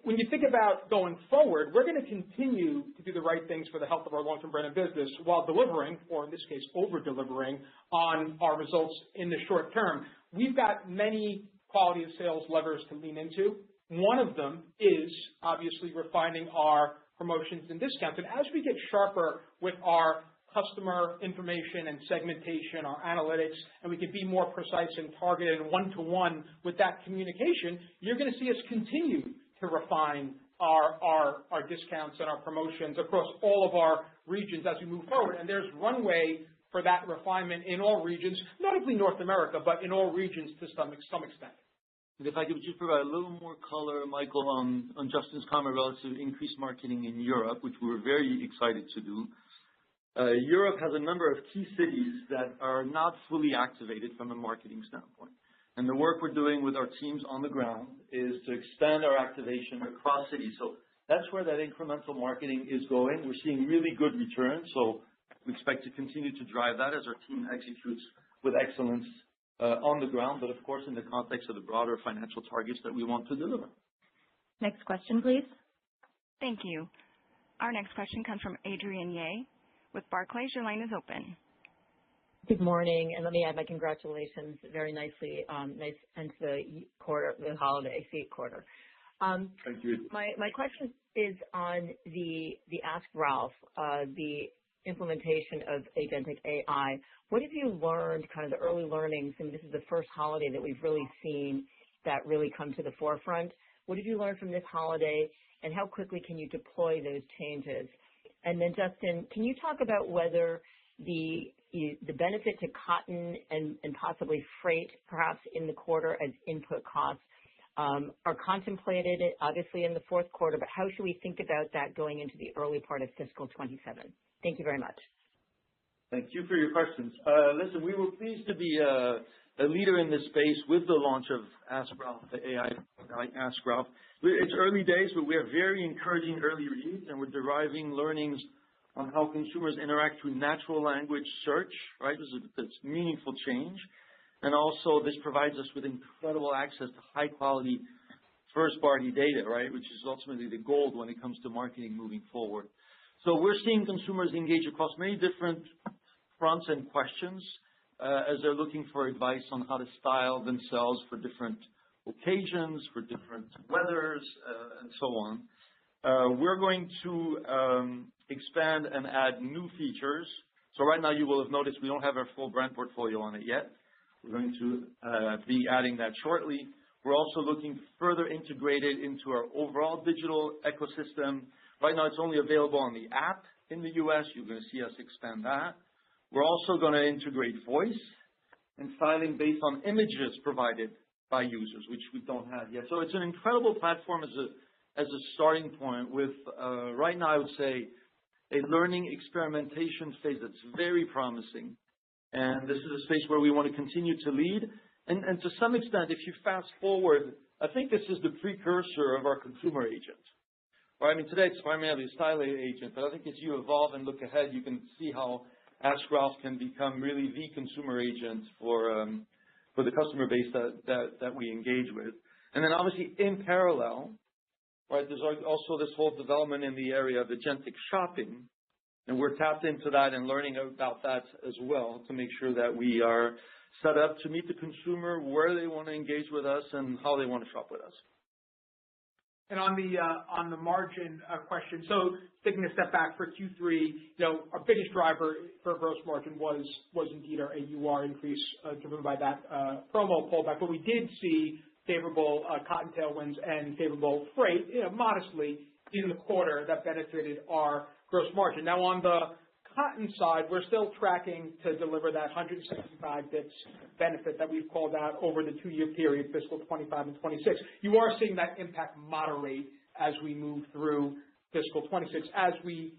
when you think about going forward, we're going to continue to do the right things for the health of our long-term brand and business while delivering, or in this case, over-delivering on our results in the short term. We've got many quality of sales levers to lean into. One of them is obviously refining our promotions and discounts. And as we get sharper with our customer information and segmentation, our analytics, and we can be more precise and targeted and one-to-one with that communication, you're going to see us continue to refine our discounts and our promotions across all of our regions as we move forward. And there's runway for that refinement in all regions, notably North America, but in all regions to some extent. And if I could just provide a little more color, Michael, on Justin's comment relative to increased marketing in Europe, which we were very excited to do. Europe has a number of key cities that are not fully activated from a marketing standpoint. And the work we're doing with our teams on the ground is to expand our activation across cities. So that's where that incremental marketing is going. We're seeing really good returns. So we expect to continue to drive that as our team executes with excellence on the ground, but of course in the context of the broader financial targets that we want to deliver. Next question, please. Thank you. Our next question comes from Adrienne Yih with Barclays. Your line is open. Good morning, and let me add my congratulations. Very nice end to the quarter, the holiday quarter. Thank you. My question is on the Ask Ralph, the implementation of agentic AI. What have you learned, kind of the early learnings, and this is the first holiday that we've really seen that really come to the forefront. What have you learned from this holiday, and how quickly can you deploy those changes? And then, Justin, can you talk about whether the benefit to cotton and possibly freight, perhaps in the quarter as input costs, are contemplated, obviously, in the fourth quarter, but how should we think about that going into the early part of fiscal 27? Thank you very much. Thank you for your questions. Listen, we were pleased to be a leader in this space with the launch of Ask Ralph, the AI Ask Ralph. It's early days, but we have very encouraging early reads, and we're deriving learnings on how consumers interact through natural language search, right? It's meaningful change. And also, this provides us with incredible access to high-quality first-party data, right, which is ultimately the goal when it comes to marketing moving forward. So we're seeing consumers engage across many different fronts and questions as they're looking for advice on how to style themselves for different occasions, for different weathers, and so on. We're going to expand and add new features. So right now you will have noticed we don't have our full brand portfolio on it yet. We're going to be adding that shortly. We're also looking further integrated into our overall digital ecosystem. Right now it's only available on the app in the US. You're going to see us expand that. We're also going to integrate voice and styling based on images provided by users, which we don't have yet. So it's an incredible platform as a starting point with, right now I would say, a learning experimentation phase that's very promising. And this is a space where we want to continue to lead. And to some extent, if you fast forward, I think this is the precursor of our consumer agent. Right? I mean, today it's primarily a style agent, but I think as you evolve and look ahead, you can see how Ask Ralph can become really the consumer agent for the customer base that we engage with. And then obviously in parallel, right, there's also this whole development in the area of agentic shopping. And we're tapped into that and learning about that as well to make sure that we are set up to meet the consumer where they want to engage with us and how they want to shop with us. And on the margin question, so taking a step back for Q3, our biggest driver for gross margin was indeed our AUR increase driven by that promo pullback. But we did see favorable cotton tailwinds and favorable freight, modestly in the quarter that benefited our gross margin. Now on the cotton side, we're still tracking to deliver that 165 bps benefit that we've called out over the 2-year period, fiscal 25 and 26. You are seeing that impact moderate as we move through fiscal 26, as we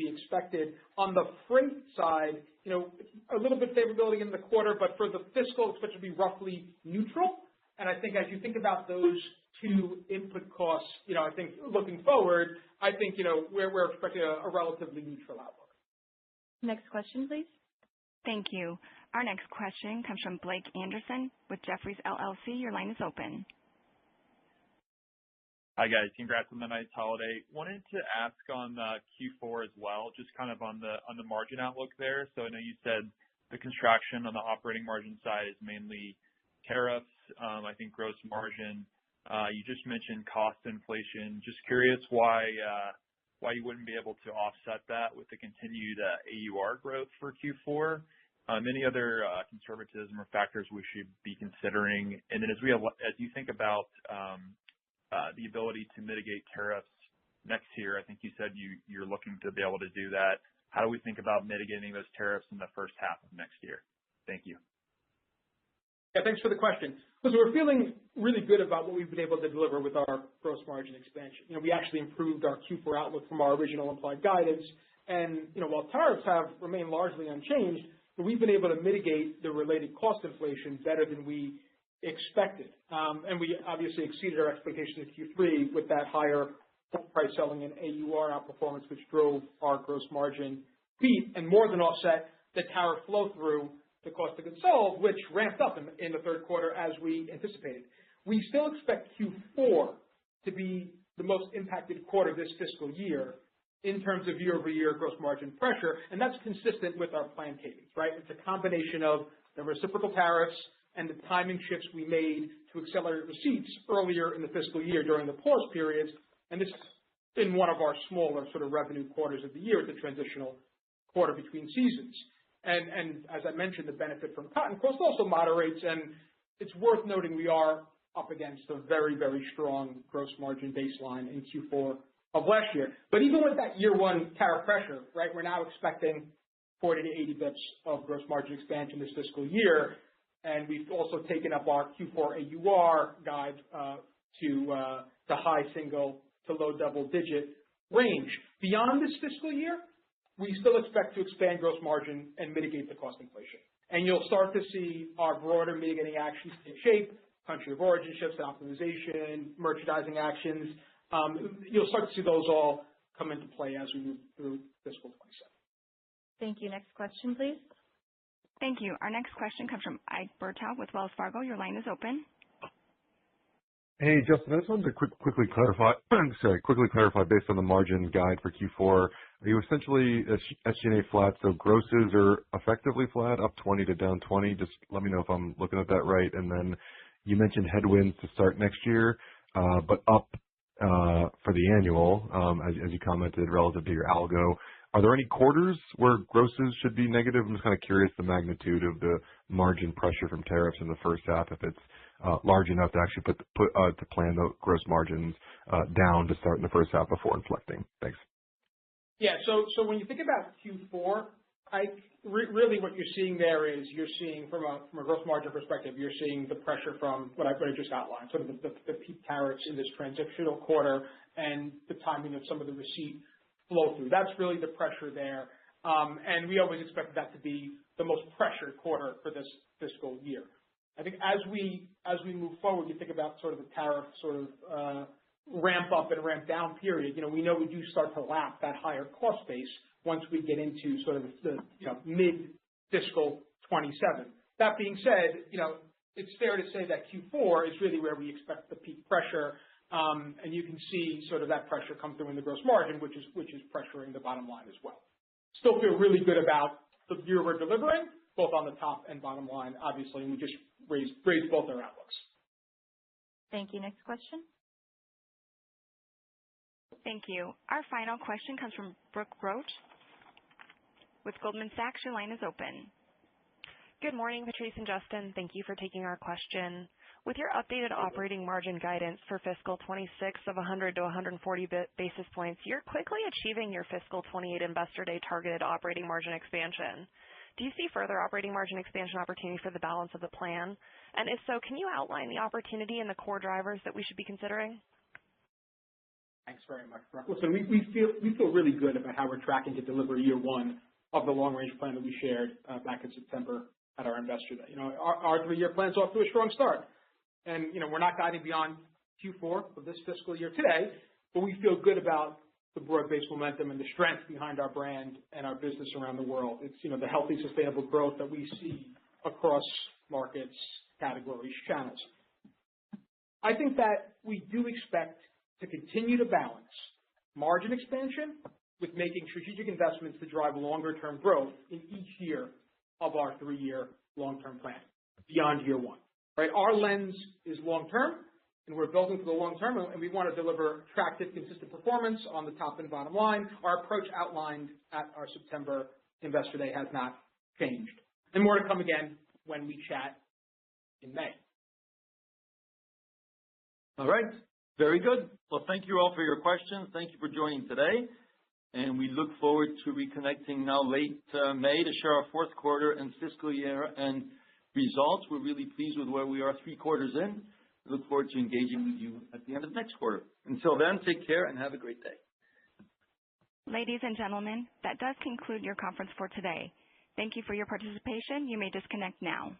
expected. On the freight side, a little bit favorability in the quarter, but for the fiscal, it's supposed to be roughly neutral. And I think as you think about those two input costs, I think looking forward, I think, we're expecting a relatively neutral outlook. Next question, please. Thank you. Our next question comes from Blake Anderson with Jefferies LLC. Your line is open. Hi, guys. Congrats on the nice holiday. Wanted to ask on Q4 as well, just kind of on the margin outlook there. So I know you said the contraction on the operating margin side is mainly tariffs. I think gross margin. You just mentioned cost inflation. Just curious why you wouldn't be able to offset that with the continued AUR growth for Q4. Any other conservatism or factors we should be considering? And then as you think about the ability to mitigate tariffs next year, I think you said you're looking to be able to do that. How do we think about mitigating those tariffs in the first half of next year? Thank you. Yeah, thanks for the question. Listen, we're feeling really good about what we've been able to deliver with our gross margin expansion. We actually improved our Q4 outlook from our original implied guidance. And, while tariffs have remained largely unchanged, we've been able to mitigate the related cost inflation better than we expected. And we obviously exceeded our expectations in Q3 with that higher full price selling and AUR outperformance, which drove our gross margin beat and more than offset the tariff flow through the cost of goods sold, which ramped up in the third quarter as we anticipated. We still expect Q4 to be the most impacted quarter this fiscal year in terms of year-over-year gross margin pressure, and that's consistent with our plan cadence, right? It's a combination of the reciprocal tariffs and the timing shifts we made to accelerate receipts earlier in the fiscal year during the pause periods, and this in one of our smaller sort of revenue quarters of the year, the transitional quarter between seasons. And as I mentioned, the benefit from cotton cost also moderates, and it's worth noting we are up against a very, very strong gross margin baseline in Q4 of last year. But even with that year one tariff pressure, right, we're now expecting 40 to 80 bips of gross margin expansion this fiscal year, and we've also taken up our Q4 AUR guide to high single to low double digit range. Beyond this fiscal year, we still expect to expand gross margin and mitigate the cost inflation. And you'll start to see our broader mitigating actions take shape, country of origin shifts, optimization, merchandising actions. You'll start to see those all come into play as we move through fiscal 27. Thank you. Next question, please. Thank you. Our next question comes from Ike Boruchow with Wells Fargo. Your line is open. Hey, Justin, I just wanted to quickly clarify based on the margin guide for Q4, are you essentially SG&A flat, so grosses are effectively flat, up 20 to down 20? Just let me know if I'm looking at that right. And then you mentioned headwinds to start next year, but up for the annual, as you commented, relative to your algo. Are there any quarters where grosses should be negative? I'm just kind of curious the magnitude of the margin pressure from tariffs in the first half, if it's large enough to actually to plan the gross margins down to start in the first half before inflecting. Thanks. Yeah. So when you think about Q4, Really what you're seeing there is you're seeing from a gross margin perspective, you're seeing the pressure from what I just outlined, sort of the peak tariffs in this transitional quarter and the timing of some of the receipt flow through. That's really the pressure there. And we always expected that to be the most pressured quarter for this fiscal year. I think as we move forward, you think about sort of the tariff sort of ramp up and ramp down period. We know we do start to lap that higher cost base once we get into sort of the mid fiscal 27. That being said, it's fair to say that Q4 is really where we expect the peak pressure, and you can see sort of that pressure come through in the gross margin, which is pressuring the bottom line as well. Still feel really good about the year we're delivering, both on the top and bottom line, obviously, and we just raised both our outlooks. Thank you. Next question. Thank you. Our final question comes from Brooke Roach with Goldman Sachs. Your line is open. Good morning, Patrice and Justin. Thank you for taking our question. With your updated operating margin guidance for fiscal 26 of 100 to 140 basis points, you're quickly achieving your fiscal 28 Investor Day targeted operating margin expansion. Do you see further operating margin expansion opportunity for the balance of the plan? And if so, can you outline the opportunity and the core drivers that we should be considering? Thanks very much, Brooke. Listen, we feel really good about how we're tracking to deliver year one of the long-range plan that we shared back in September at our Investor Day. Our 3-year plan's off to a strong start. And, we're not guiding beyond Q4 of this fiscal year today, but we feel good about the broad-based momentum and the strength behind our brand and our business around the world. It's, the healthy, sustainable growth that we see across markets, categories, channels. I think that we do expect to continue to balance margin expansion with making strategic investments to drive longer-term growth in each year of our 3-year long-term plan beyond year one. Right? Our lens is long-term, and we're building for the long term, and we want to deliver attractive, consistent performance on the top and bottom line. Our approach outlined at our September Investor Day has not changed. And more to come again when we chat in May. All right. Very good. Well, thank you all for your questions. Thank you for joining today. And we look forward to reconnecting now late May to share our fourth quarter and fiscal year and results. We're really pleased with where we are 3 quarters in. We look forward to engaging with you at the end of next quarter. Until then, take care and have a great day. Ladies and gentlemen, that does conclude your conference for today. Thank you for your participation. You may disconnect now.